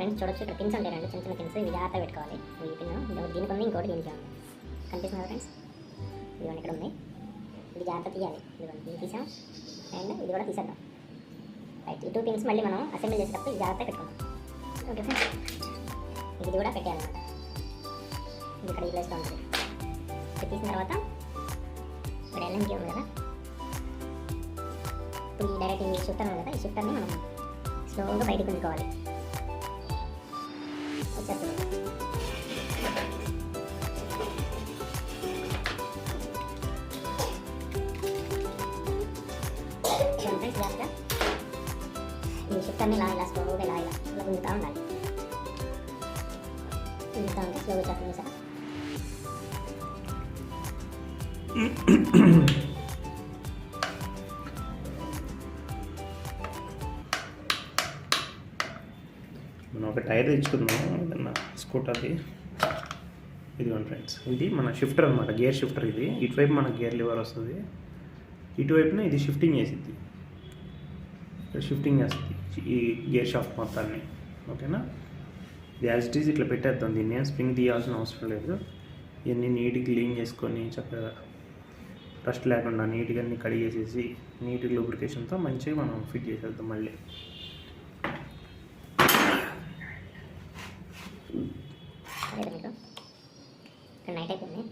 Friends చూడొచ్చు, ఇక్కడ pins ఉంటాయి, రెండు చిన్న చిన్న పిన్స్. ఇవి జాగ్రత్తగా పెట్టుకోవాలి. ఈ పిన్ దీనికి ఉంది, ఇంకోటి దీనికి ఉంది. కనిపిస్తుంది కదా ఫ్రెండ్స్, ఇదిగోండి ఇక్కడ ఉంది. ఇది జాగ్రత్త తీయాలి. ఇదిగోండి ఇది తీసాం, అండ్ ఇది కూడా తీసేద్దాం. రైట్, ఈ 2 పిన్స్ మళ్ళీ మనం అసెంబ్లీ చేసేటప్పుడు ఇది జాగ్రత్తగా పెట్టుకుందాం. ఓకే ఫ్రెండ్స్, ఇది కూడా పెట్టాలన్నమాట. ఇది ఇక్కడ ఈ ప్లేస్లో ఉంటుంది. ఇది తీసిన తర్వాత ఇక్కడ ఎల్ఎంకి ఉంది కదా, ఇప్పుడు ఈ డైరెక్ట్ ఈ షిఫ్టర్ ఉంది కదా, ఈ షిఫ్టర్ని మనం స్లోగా బయటకు ఉంచుకోవాలి. వచ్చేస్తుంది. జాగ్రత్తగా ఈ షిఫ్టర్ని ఇలా స్లోగా ఇలా గుంజుతూ ఉండాలి. గుంజుతూ ఉంటే స్లోగా వచ్చేస్తుంది సార్. మనం ఒక టైర్ తెచ్చుకుందాం, ఏదన్నా స్కూటర్ది. ఇదిగోండి ఫ్రెండ్స్, ఇది మన షిఫ్టర్ అనమాట, గేర్ షిఫ్టర్. ఇది ఇటువైపు మన గేర్ లివర్ వస్తుంది, ఇటువైపున ఇది షిఫ్టింగ్ చేసిద్ది. షిఫ్టింగ్ చేస్తుంది ఈ గేర్ షాఫ్ట్ మొత్తాన్ని. ఓకేనా, ఇది యాజ్ ఇట్ ఈజ్ ఇట్లా పెట్టేద్దాం. దీన్ని స్ప్రింగ్ తీయాల్సిన అవసరం లేదు. ఇవన్నీ నీట్గా క్లీన్ చేసుకొని చక్కగా రస్ట్ లేకుండా నీట్గా అన్ని కడిగేసేసి నీట్గా లూబ్రికేషన్తో మంచిగా మనం ఫిట్ చేసేద్దాం. మళ్ళీ నైట్ అయిపోయింది.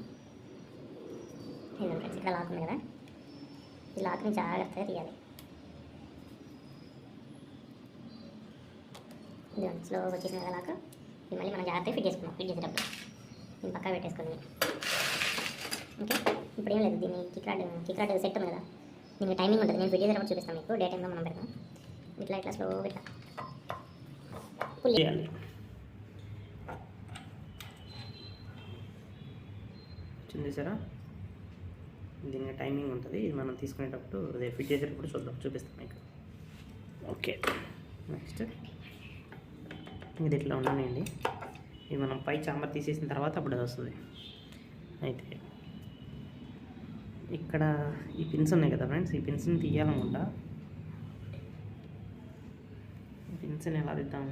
ఇక్కడ లాక్ ఉంది కదా, ఈ లాక్ని జాగ్రత్తగా తీయాలి. ఇదిగోండి స్లోగా వచ్చేసిన కదా లాక్. ఇది మళ్ళీ మనం జాగ్రత్తగా ఫిట్ చేసుకున్నాం. ఫిట్ చేసేటప్పుడు దీన్ని పక్కా పెట్టేసుకొని, ఓకే. ఇప్పుడు ఏం లేదు, దీన్ని కిక్ రాడ్ సెట్ ఉంది కదా, దీనికి టైమింగ్ ఉంటుంది. నేను ఫిట్ చేసేటప్పుడు చూపిస్తాను మీకు. డే టైంలో మనం పెడతాం. ఇట్లా స్లోగా ఇట్లా పుల్ చేయాలి. చూసారా, దీనికి టైమింగ్ ఉంటుంది. ఇది మనం తీసుకునేటప్పుడు అదే ఫిట్ చేసేటప్పుడు చూపిస్తాం మీకు. ఓకే, నెక్స్ట్ ఇది ఇట్లా ఉన్నాయండి. ఇది మనం పై చాంబర్ తీసేసిన తర్వాత అప్పుడు అది వస్తుంది. అయితే ఇక్కడ ఈ పిన్స్ ఉన్నాయి కదా ఫ్రెండ్స్, ఈ పిన్స్ని తీయాలనుకుంటా. ఈ పిన్స్ని ఎలా తీద్దాం?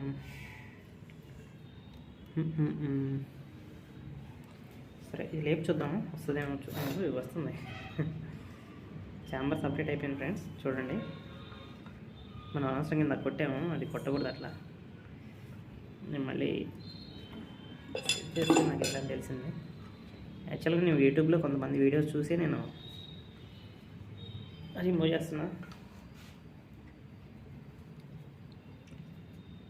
సరే, ఇది లేపు చూద్దాము, వస్తుందేమో చూద్దాము. ఇవి వస్తుంది. చాంబర్ సపరేట్ అయిపోయింది ఫ్రెండ్స్, చూడండి. మనం అవసరం కింద కొట్టాము, అది కొట్టకూడదు అట్లా. నేను మళ్ళీ చేస్తే నాకు ఎట్లా తెలిసింది. యాక్చువల్గా నేను యూట్యూబ్లో కొంతమంది వీడియోస్ చూసి నేను అది మూవ్ చేస్తున్నా.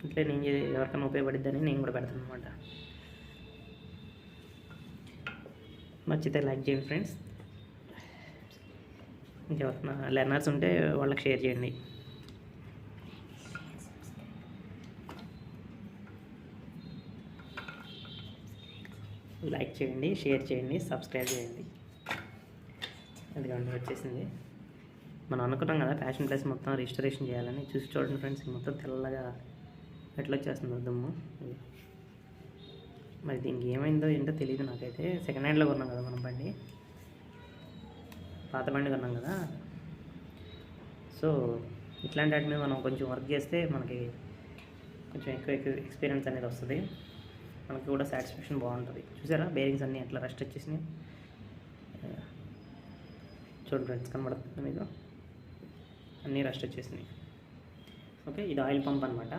ఇట్లా నేను ఎవరికైనా ఉపయోగపడిద్దని నేను కూడా పెడతాను అనమాట. నచ్చితే లైక్ చేయండి ఫ్రెండ్స్. ఇంకెవరైనా లెర్నర్స్ ఉంటే వాళ్ళకి షేర్ చేయండి. లైక్ చేయండి, షేర్ చేయండి, సబ్స్క్రైబ్ చేయండి. అది వచ్చేసింది. మనం అనుకున్నాం కదా ఫ్యాషన్ ప్లస్ మొత్తం రిజిస్ట్రేషన్ చేయాలని. చూసి చూడండి ఫ్రెండ్స్, మొత్తం తెల్లగా ఎట్లా వచ్చేస్తుంది దుమ్ము. మరి దీనికి ఏమైందో ఏంటో తెలియదు నాకైతే. సెకండ్ హ్యాండ్లో కొన్నాం కదా మనం బండి, పాత బండి కొన్నాం కదా. సో ఇట్లాంటి వాటి మీద మనం కొంచెం వర్క్ చేస్తే మనకి కొంచెం ఎక్కువ ఎక్స్పీరియన్స్ అనేది వస్తుంది. మనకి కూడా సాటిస్ఫాక్షన్ బాగుంటుంది. చూసారా బేరింగ్స్ అన్నీ ఎట్లా రస్ట్ వచ్చేసినాయి. చూడండి ఫ్రెండ్స్, కనబడుతుంది మీకు, అన్నీ రస్ట్ వచ్చేసినాయి. ఓకే, ఇది ఆయిల్ పంప్ అనమాట.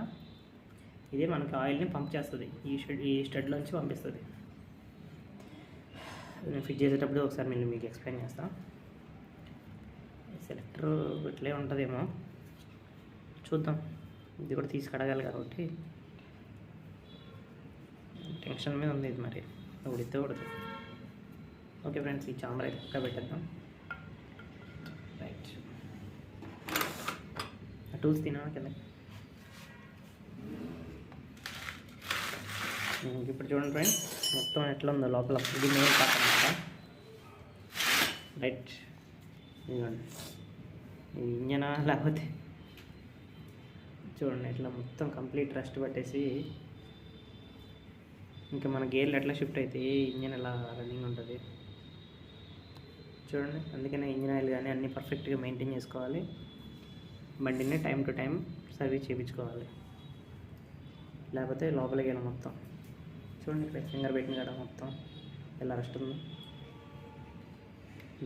ఇదే మనకి ఆయిల్ని పంప్ చేస్తుంది, ఈ స్టడ్లోంచి పంపిస్తుంది. నేను ఫిట్ చేసేటప్పుడు ఒకసారి నేను మీకు ఎక్స్ప్లెయిన్ చేస్తాను. సెలెక్టర్ ఇట్లే ఉంటుందేమో చూద్దాం. ఇది కూడా తీసి కడగాలి కాబట్టి టెన్షన్ మీద ఉంది ఇది. మరి ఉడితే ఉడదు. ఓకే ఫ్రెండ్స్, ఈ చాంబర్ అయితే పక్క పెట్టేద్దాం. రైట్, ఆ టూల్స్ తినా కదా. ఇప్పుడు చూడండి ఫ్రెండ్స్, మొత్తం ఎట్లా ఉందో లోపల. ఇది మెయిన్ పార్ట్ అనమాట. రైట్, ఇదిగోండి ఈ ఇంజనా, లేకపోతే చూడండి ఎట్లా మొత్తం కంప్లీట్ రస్ట్ పట్టేసి ఇంకా మన గేర్లు ఎట్లా షిఫ్ట్ అయితే ఇంజన్ ఎలా రన్నింగ్ ఉంటుంది చూడండి. అందుకనే ఇంజన్ ఆయిల్ కానీ అన్నీ పర్ఫెక్ట్గా మెయింటైన్ చేసుకోవాలి. బండిని టైం టు టైం సర్వీస్ చేయించుకోవాలి. లేకపోతే లోపలికి వెళ్ళి మొత్తం చూడండి, ఇక్కడ ఫింగర్ పెట్టిన కాడ మొత్తం ఎలా రెస్ట్ ఉంది.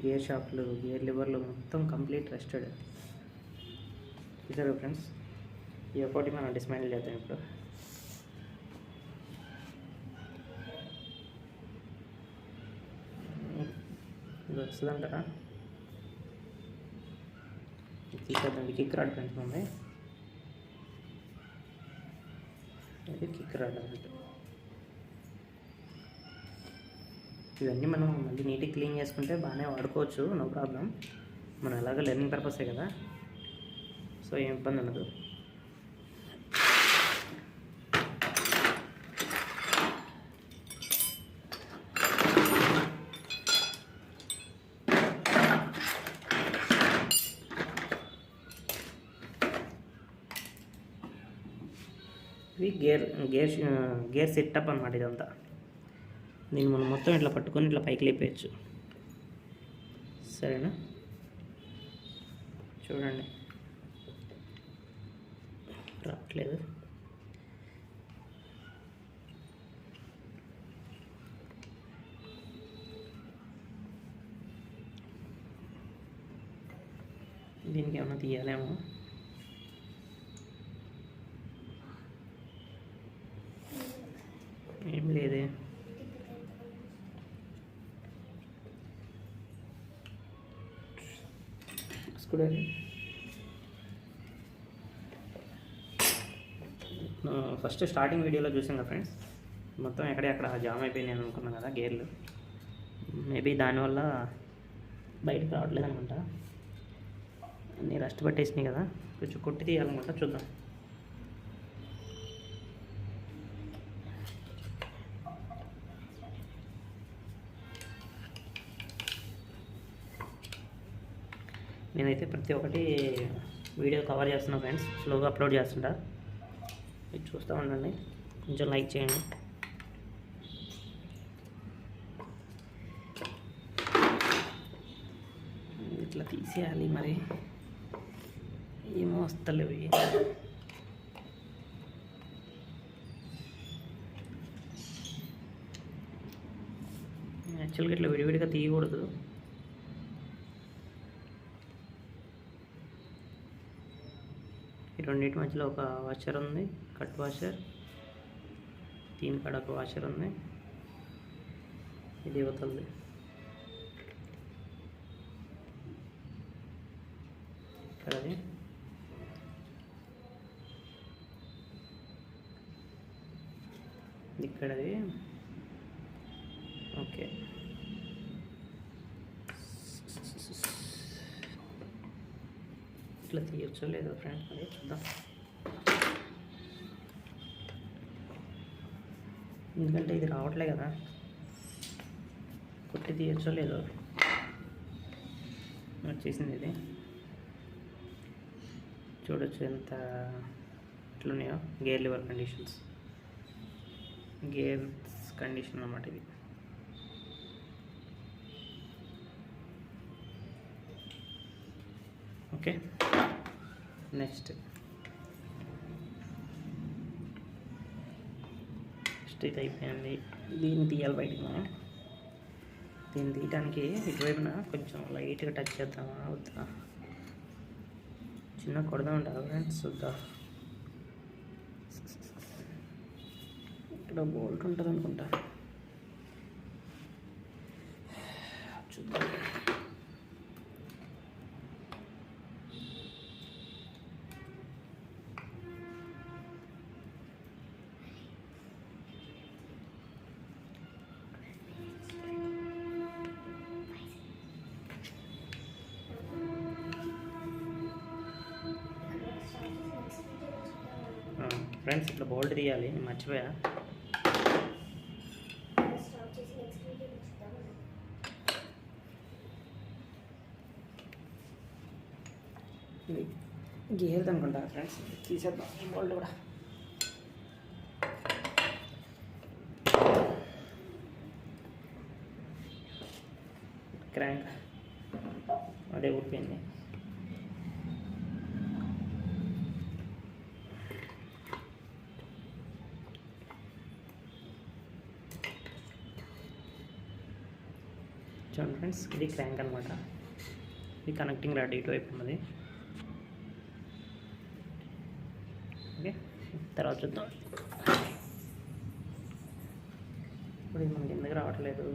గేర్ షాఫ్ట్లు, గేర్ లివర్లు మొత్తం కంప్లీట్ రెస్టెడ్. చూసారు ఫ్రెండ్స్, ఈ ఒక్కటి మనం డిస్మాంటిల్ చేద్దాం ఇప్పుడు. ఇది వస్తుందంటారా? తీసేద్దాం. ఇది కిక్ రాడ్ ఫ్రెండ్స్ ఉంది, ఇది కిక్ రాడ్ అన్నట్టు. ఇవన్నీ మనం మళ్ళీ నీట్గా క్లీన్ చేసుకుంటే బాగానే వాడుకోవచ్చు, నో ప్రాబ్లం. మనం ఎలాగో లెర్నింగ్ పర్పసే కదా, సో ఏం ఇబ్బంది ఉండదు. ఇది గేర్ సెటప్ అన్నమాట ఇదంతా. దీన్ని మనం మొత్తం ఇట్లా పట్టుకొని ఇట్లా పైకి లేపేయచ్చు. సరేనా? చూడండి, రావట్లేదు. దీనికి ఏమైనా తీయాలేమో. ఏం లేదే. ఫస్ట్ స్టార్టింగ్ వీడియోలో చూసాం కదా ఫ్రెండ్స్, మొత్తం ఎక్కడెక్కడ జామ్ అయిపోయినాయి అనుకున్నాను కదా గేర్లు. మేబీ దానివల్ల బయటకు రావట్లేదు అనమాట, అన్నీ రస్ట్ పట్టేసినాయి కదా, కొంచెం కొట్టి తీయాలన్నమాట. చూద్దాం. నేనైతే ప్రతి ఒక్కటి వీడియో కవర్ చేస్తున్నా ఫ్రెండ్స్, స్లోగా అప్లోడ్ చేస్తుంటా. ఇది చూస్తూ ఉండండి, కొంచెం లైక్ చేయండి. ఇట్లా తీసేయాలి, మరి ఏమో వస్తలేవు. యాక్చువల్గా ఇట్లా విడివిడిగా తీయకూడదు. ఈ రెండింటి మధ్యలో ఒక వాషర్ ఉంది, కట్ వాషర్. దీని కాడ ఒక వాషర్ ఉంది, ఇది ఇవతలది. ఇక్కడది, ఇక్కడది. ఓకే, ఇట్లా తీయచ్చో లేదో ఫ్రెండ్స్, అదే చూద్దాం. ఎందుకంటే ఇది రావట్లే కదా, కొట్టి తీయచ్చో లేదో. వచ్చేసింది ఇది, చూడొచ్చు ఎంత ఎట్లున్నాయో. Gear lever conditions, gears condition అన్నమాట ఇది. ఓకే, నెక్స్ట్ ఇది అయిపోయింది. దీన్ని తీయాలి బయటికి మనం. దీన్ని తీయడానికి ఇటువైపున కొంచెం లైట్గా టచ్ చేద్దామా వద్దా? చిన్న కొడదాం ఉంటా ఫ్రెండ్స్, చూద్దాం. ఇక్కడ బోల్ట్ ఉంటుంది అనుకుంటా, చూద్దాం. ఫ్రెండ్స్, ఇట్లా బోల్ట్ తీయాలి, నేను మర్చిపోయా. ఇది గేర్ అనుకుంటా ఫ్రెండ్స్, తీసేద్దాం ఈ బోల్ట్ కూడా. క్రాంక్ అదే ఊడిపోయింది. ఫ్రెండ్స్, ఇది క్రాంక్ అనమాట. ఇది కనెక్టింగ్ రాడ్ ఇటువైపు ఉన్నది. ఓకే, తర్వాత చూద్దాం. ఇప్పుడు ఇది మనకి ఎందుకు రావట్లేదు?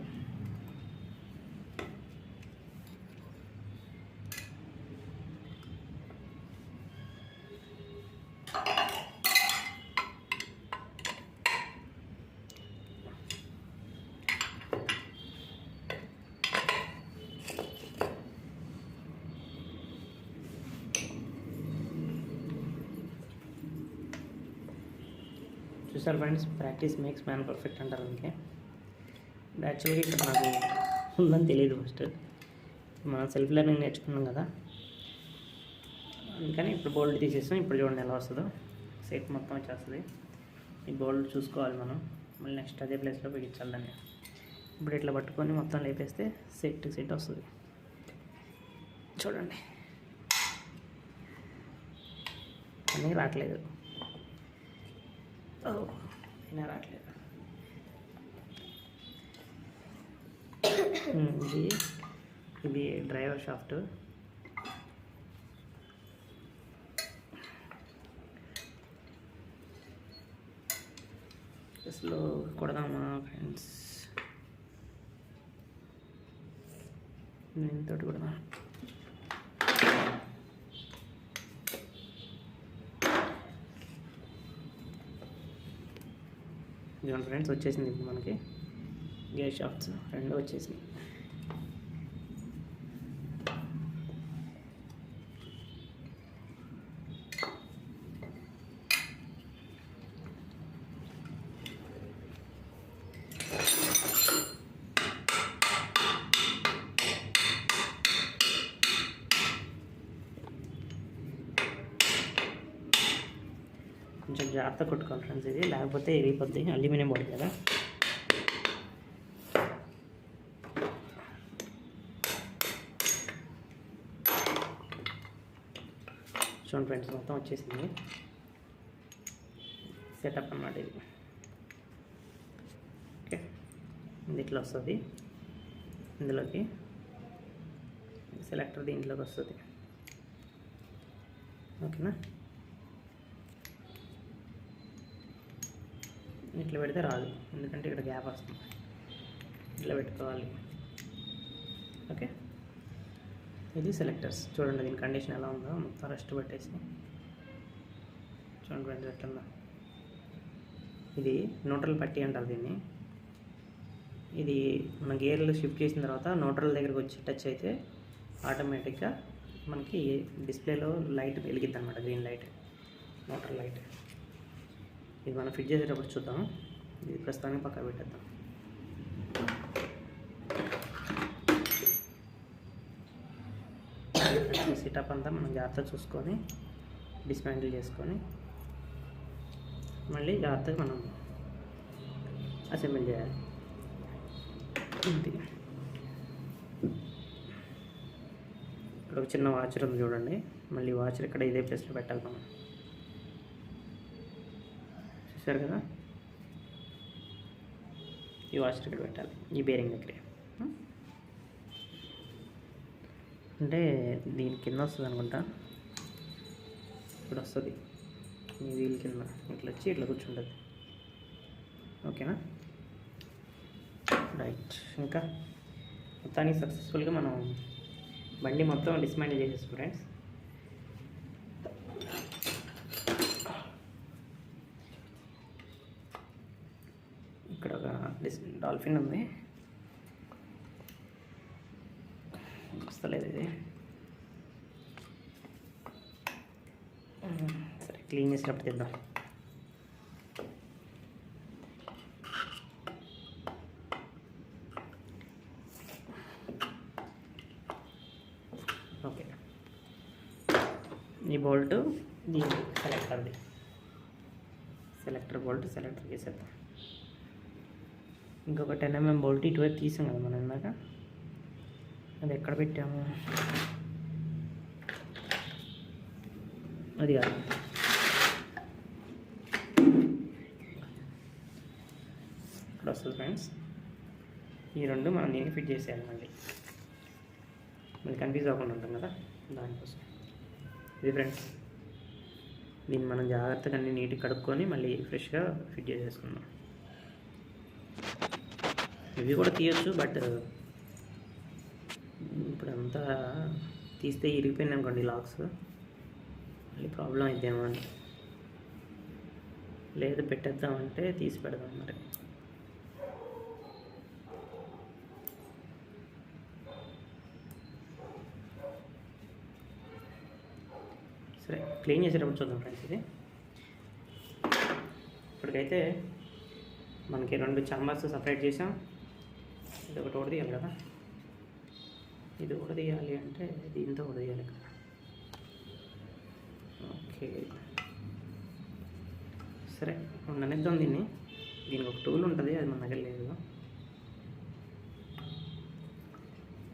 చూసారు friends, practice makes man perfect అంటారు. అందుకే యాక్చువల్గా ఇక్కడ నాకు ఉందని తెలియదు. ఫస్ట్ మనం సెల్ఫ్ లెర్నింగ్ నేర్చుకున్నాం కదా, అందుకని ఇప్పుడు బోల్డ్ తీసేస్తాం. ఇప్పుడు చూడండి ఎలా వస్తుందో. సెట్ మొత్తం వచ్చేస్తుంది. ఈ బోల్డ్ చూసుకోవాలి మనం. మళ్ళీ నెక్స్ట్ అదే ప్లేస్లో బిగించాలి దాన్ని. ఇప్పుడు ఇట్లా పట్టుకొని మొత్తం లేపేస్తే సెట్ వస్తుంది. చూడండి, అన్నీ రావట్లేదు. అయినా రావట్లేదు. ఇది డ్రైవర్ షాఫ్ట్. స్లో కొడదామా ఫ్రెండ్స్? నేను తోటి కొడదాం. ఇదిగోండి ఫ్రెండ్స్, వచ్చేసింది ఇప్పుడు మనకి గేర్ షాఫ్ట్స్ రెండు వచ్చేసినాయి. కొంచెం జాగ్రత్త కొట్టుకోవాలి ఫ్రెండ్స్, ఇది లేకపోతే ఇరిగిపోద్ది. అల్యూమినియం బాడీ కదా. చూడండి ఫ్రెండ్స్, మొత్తం వచ్చేసింది. సెటప్ అన్నమాట ఇది. ఓకే, ఇది ఇట్లా వస్తుంది. ఇందులోకి సెలెక్టర్ దీంట్లోకి వస్తుంది. ఓకేనా? ఇట్లా పెడితే రాదు, ఎందుకంటే ఇక్కడ గ్యాప్ వస్తుంది. ఇట్లా పెట్టుకోవాలి. ఓకే, ఇది సెలెక్టర్స్. చూడండి దీని కండిషన్ ఎలా ఉందో. మొత్తం రెస్ట్ పెట్టేసి చూడండి ఫ్రెండ్స్ ఎట్లా. ఇది న్యూట్రల్ పట్టీ అంటారు దీన్ని. ఇది మన గేర్లు షిఫ్ట్ చేసిన తర్వాత న్యూట్రల్ దగ్గరికి వచ్చి టచ్ అయితే ఆటోమేటిక్గా మనకి డిస్ప్లేలో లైట్ వెలిగిద్ది అనమాట, గ్రీన్ లైట్, న్యూట్రల్ లైట్. ఇది మనం ఫిట్ చేసేటప్పుడు చూద్దాం. ఇది ప్రస్తుతానికి పక్కన పెట్టేద్దాం. సెటప్ అంతా మనం జాగ్రత్తగా చూసుకొని డిస్మాంటిల్ చేసుకొని మళ్ళీ జాగ్రత్తగా మనం అసెంబ్లీ చేయాలి. ఇక్కడ ఒక చిన్న వాచర్ ఉంది చూడండి. మళ్ళీ వాచర్ ఇక్కడ ఇదే ప్లేస్లో పెట్టాలి మనం. చూసారు కదా, ఈ వాచర్ ఇక్కడ పెట్టాలి, ఈ బేరింగ్ దగ్గరే. అంటే దీని కింద వస్తుంది అనుకుంటా. ఇప్పుడు వస్తుంది ఈ వీల్ కింద ఇట్లా వచ్చి ఇట్లా కూర్చుంటుంది. ఓకేనా? రైట్. ఇంకా మొత్తానికి సక్సెస్ఫుల్గా మనం బండి మొత్తం డిస్మాంటిల్ చేసేస్తాం ఫ్రెండ్స్. ఇక్కడ ఒక డాల్ఫిన్ ఉంది, వస్తలేదు ఇది. సరే, క్లీన్ చేసినప్పుడు తెద్దాం. ఓకే, ఈ బోల్ట్ దీని సెలెక్టర్ది, సెలెక్టర్ బోల్ట్ సెలెక్టర్ చేసేద్దాం. ఇంకొక 10 mm బోల్ట్ ఇటువైపు తీసాం కదా మనం ఇందాక, అది ఎక్కడ పెట్టాము? అది కాదు, ఇక్కడ వస్తుంది ఫ్రెండ్స్. ఈ రెండు మనం దీన్ని ఫిట్ చేసేయాలి మళ్ళీ. అది కన్ఫ్యూజ్ అవ్వకుండా ఉంటాం కదా, దానికోసం. ఇది ఫ్రెండ్స్, దీన్ని మనం జాగ్రత్తగా అన్ని నీట్గా కడుక్కొని మళ్ళీ ఫ్రెష్గా ఫిట్ చేసేసుకుందాం. ఇవి కూడా తీయచ్చు, బట్ ఇప్పుడు అంతా తీస్తే ఇరిగిపోయింది అనుకోండి లాక్స్, మళ్ళీ ప్రాబ్లం అయిద్దేమో అని. లేదు పెట్టేద్దామంటే తీసి పెడదాం మరి. సరే, క్లీన్ చేసేటప్పుడు చూద్దాం ఫ్రెండ్స్. ఇది ఇప్పటికైతే మనకి 2 చాంబర్స్ సపరేట్ చేసాం. ఇది ఒకటి తీయాలి కదా, ఇది కూడా తీయాలి అంటే దీంతో కూడా తీయాలి కదా. ఓకే, సరే ఉండనిద్దాం దీన్ని. దీనికి ఒక టూల్ ఉంటుంది, అది మన దగ్గర లేదు.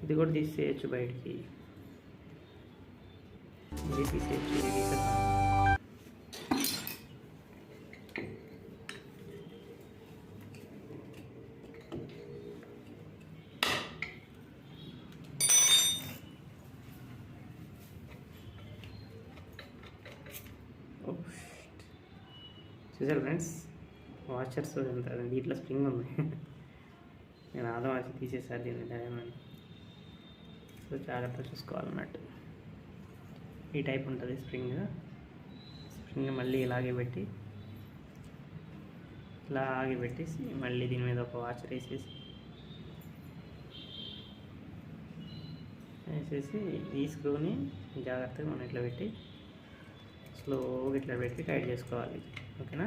ఇది కూడా తీసేయచ్చు బయటికి, ఇది తీసేయచ్చు, ఇది తీసేద్దాం. చూసారు ఫ్రెండ్స్, వాషర్స్ ఎంత వీటిలో స్ప్రింగ్ ఉంది. నేను ఆదా వాచి తీసేసాను దీన్ని డైమండ్. సో జాగ్రత్తగా చూసుకోవాలన్నట్టు. ఈ టైప్ ఉంటుంది స్ప్రింగ్ మళ్ళీ ఇలాగే పెట్టేసి మళ్ళీ దీని మీద ఒక వాచర్ వేసేసి ఈ స్క్రూని జాగ్రత్తగా మనం ఇట్లా పెట్టి స్లోగా ఇట్లా పెట్టి టైట్ చేసుకోవాలి. ఓకేనా,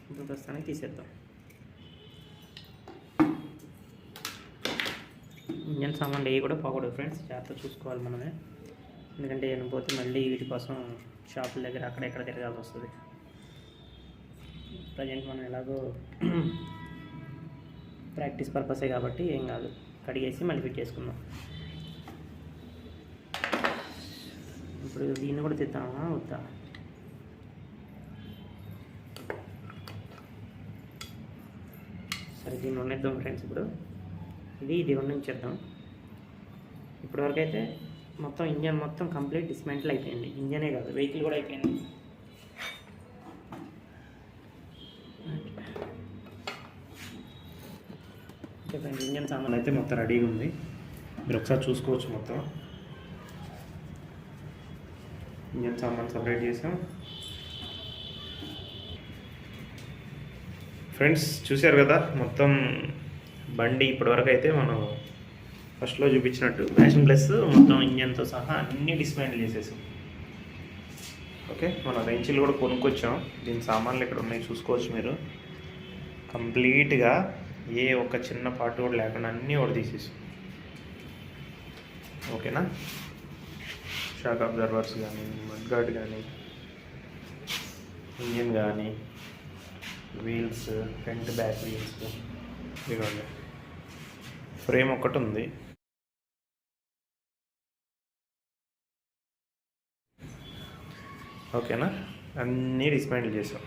ఇప్పుడు ప్రస్తుతానికి తీసేద్దాం. ఇంజన్ సామాన్లు ఏవి కూడా పోకూడదు ఫ్రెండ్స్, జాగ్రత్తగా చూసుకోవాలి మనమే. ఎందుకంటే పోతే మళ్ళీ వీటి కోసం షాపుల దగ్గర అక్కడెక్కడ తిరగాల్సి వస్తుంది. ప్రజెంట్ మనం ఎలాగో ప్రాక్టీస్ పర్పసే కాబట్టి ఏం కాదు, కడిగేసి మళ్ళీ ఫిట్ చేసుకుందాం. ఇప్పుడు దీన్ని కూడా తెద్దామా వద్దా? సరే, దీన్ని వండిద్దాం ఫ్రెండ్స్. ఇప్పుడు ఇది వండించేద్దాం. ఇప్పటివరకు అయితే మొత్తం ఇంజన్ మొత్తం కంప్లీట్ డిస్మెంటల్ అయిపోయింది. ఇంజనే కాదు, వెహికల్ కూడా అయిపోయింది. ఓకే ఫ్రెండ్స్, ఇంజన్ సామాన్ అయితే మొత్తం రెడీగా ఉంది. మీరు ఒకసారి చూసుకోవచ్చు. మొత్తం ఇంజన్ సామాన్ సపరేట్ చేసాం. ఫ్రెండ్స్ చూశారు కదా, మొత్తం బండి ఇప్పటివరకు అయితే మనం ఫస్ట్లో చూపించినట్టు ఫ్యాషన్ ప్లస్ మొత్తం ఇంజన్తో సహా అన్నీ డిస్మాంటిల్ చేసేసాం. ఓకే, మన రెంచులు కూడా కొనుక్కొచ్చాం. దీని సామాన్లు ఇక్కడ ఉన్నాయి, చూసుకోవచ్చు మీరు. కంప్లీట్గా ఏ ఒక్క చిన్న పార్ట్ కూడా లేకుండా అన్నీ కూడా తీసేసాం. ఓకేనా, షాక్ అబ్జర్వర్స్ కానీ, మడ్ గార్డ్ కానీ, ఇంజిన్ కానీ, వీల్స్, ఫ్రంట్ బ్యాక్ వీల్స్, ఇదిగోండి ఫ్రేమ్ ఒకటి ఉంది. ఓకేనా, అన్నీ డిస్మాంటిల్ చేసాం.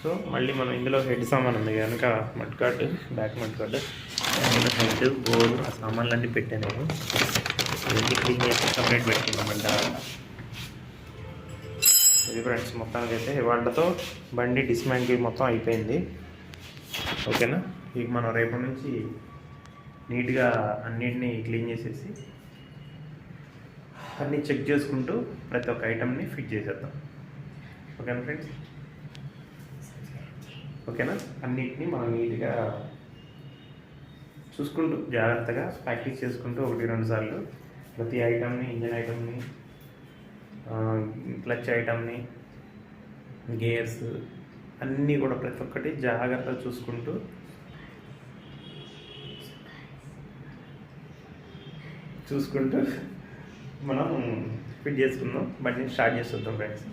సో మళ్ళీ మనం ఇందులో హెడ్ సామాన్ ఉంది కనుక mud gourd, back mud gourd, head, bore, ఆ సామాన్లన్నీ పెట్టాను నేను. ఇవన్నీ క్లీన్ చేసి సపరేట్ పెట్టుకున్నామంట. ఇది ఫ్రెండ్స్, మొత్తానికి అయితే వాళ్ళతో బండి డిస్మాంటిల్ మొత్తం అయిపోయింది. ఓకేనా, ఇక మనం రేపటి నుంచి నీట్గా అన్నిటినీ క్లీన్ చేసేసి అన్నీ చెక్ చేసుకుంటూ ప్రతి ఒక్క ఐటమ్ని ఫిట్ చేసేద్దాం. ఓకేనా ఫ్రెండ్స్, ఓకేనా, అన్నిటినీ మనం నీట్గా చూసుకుంటూ జాగ్రత్తగా ప్రాక్టీస్ చేసుకుంటూ 1-2 సార్లు ప్రతి ఐటమ్ని, ఇంజన్ ఐటమ్ని, క్లచ్ ఐటమ్ని, గేర్స్ అన్నీ కూడా ప్రతి ఒక్కటి జాగ్రత్తగా చూసుకుంటూ మనం ఫిట్ చేసుకుందాం. బండిని స్టార్ట్ చేస్తుంటాం ఫ్రెండ్స్.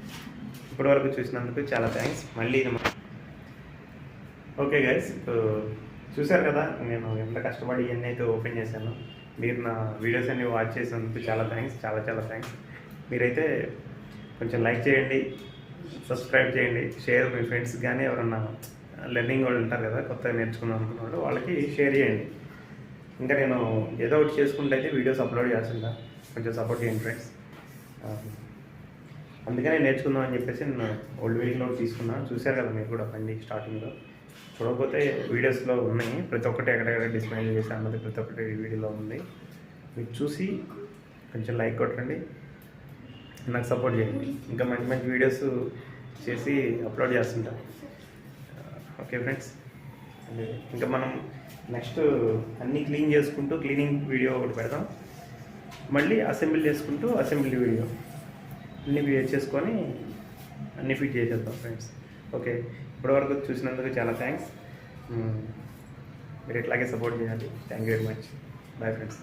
ఇప్పటివరకు చూసినందుకు చాలా థ్యాంక్స్. మళ్ళీ ఓకే గైస్, చూశారు కదా నేను ఎంత కష్టపడి ఇవన్నీ అయితే ఓపెన్ చేశాను. మీరు నా వీడియోస్ అన్ని వాచ్ చేసినందుకు చాలా థ్యాంక్స్, చాలా చాలా థ్యాంక్స్. మీరైతే కొంచెం లైక్ చేయండి, సబ్స్క్రైబ్ చేయండి, షేర్ మీ ఫ్రెండ్స్ కానీ ఎవరన్నా లెర్నింగ్ వాళ్ళు ఉంటారు కదా, కొత్తగా నేర్చుకుందాం అనుకున్న వాళ్ళు, వాళ్ళకి షేర్ చేయండి. ఇంకా నేను ఏదో ఒకటి చేసుకుంటే అయితే వీడియోస్ అప్లోడ్ చేస్తుంటా, కొంచెం సపోర్ట్ చేయండి ఫ్రెండ్స్. అందుకనే నేర్చుకుందాం అని చెప్పేసి నేను ఓల్డ్ వెహికల్ ఒకటి తీసుకున్నాను. చూశారు కదా మీరు కూడా బండి స్టార్టింగ్లో. చూడకపోతే వీడియోస్లో ఉన్నాయి, ప్రతి ఒక్కటి ఎక్కడెక్కడ డిస్ప్లే చేసి అన్నది ప్రతి ఒక్కటి వీడియోలో ఉంది. మీరు చూసి కొంచెం లైక్ కొట్టండి, నాకు సపోర్ట్ చేయండి. ఇంకా మంచి మంచి వీడియోస్ చేసి అప్లోడ్ చేస్తుంటా. ఓకే ఫ్రెండ్స్, ఇంకా మనం నెక్స్ట్ అన్నీ క్లీన్ చేసుకుంటూ క్లీనింగ్ వీడియో ఒకటి పెడదాం. మళ్ళీ అసెంబ్లీ చేసుకుంటూ అసెంబ్లీ వీడియో అన్నీ చేసుకొని అన్నీ ఫిట్ చేసేద్దాం ఫ్రెండ్స్. ఓకే, ఇప్పటివరకు చూసినందుకు చాలా థ్యాంక్స్. మీరు ఇట్లాగే సపోర్ట్ చేయాలి. Thank you very much. Bye friends.